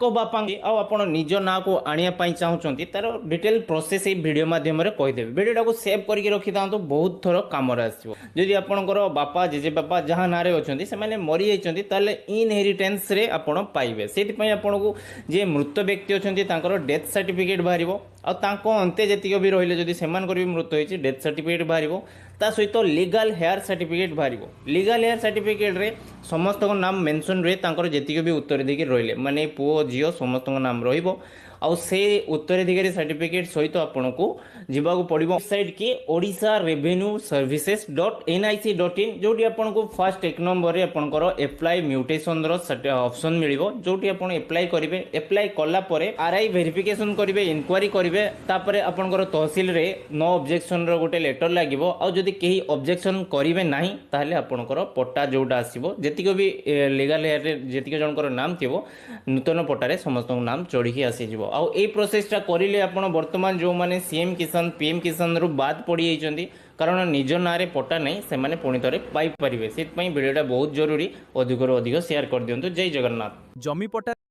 बापा आपण निज ना को आने चाहूँगी तार डिटेल प्रोसेस भिडियो मध्यम कहीदेवी भिडियोटा को सेव करके रखी था बहुत थर कम आसो आपणकर बापा जेजे बापा जहाँ ना अच्छा से मरी जाती इनहेरिटेन्स आपण पाइबे से आपन को जी मृत व्यक्ति अच्छा डेथ सर्टिफिकेट बाहर अंत्य जी भी रही जदि से मृत्यु होती डेथ सर्टिफिकेट बाहर ता सहित लीगल हेयर सर्टिफिकेट बाहर लीगल हेयर सर्टिफिकेट रे समस्त नाम मेंशन रहे जी भी उत्तराधिकारी रहिले माने पुओ झील समस्त नाम रहिबो आउ से उत्तराधिकारी सर्टिफिकेट सहित आपन को जीवाक पड़ो वेबसाइट की ओडिशा रेवेन्यू सर्विसेज .nic.in जोटी आपन को फर्स्ट एक नंबर आपनकर एप्लाई म्यूटेशन ऑप्शन मिलिबो जोटी आपन एप्लाई करिवे एप्लाई कला परे आरआई वेरिफिकेशन करिवे इंक्वायरी करिवे तापरे आपनकर तहसील रे नो ऑब्जेक्शन रो गोटे लेटर लागिवो आ जदि केही ऑब्जेक्शन करिवे नाही ताहले आपनकर पट्टा जोटा आसीबो जेतिको भी लीगल हेयर रे जेतिको जनकर नाम थिबो नूतन पट्टारे समस्त नाम चढ़ी आसी जिवो आउ ए प्रोसेसटा करिले आपण वर्तमान जो माने सीएम किसान पीएम किसान रु बाद पड़ी जाइछन्ती कारण निज ना पट्टा नहीं से माने पुणी थरे पाई परिबे सेत पई वीडियोटा बहुत जरूरी अधिक रु अधिक शेयर कर दियंतु जय जगन्नाथ जमी पट्टा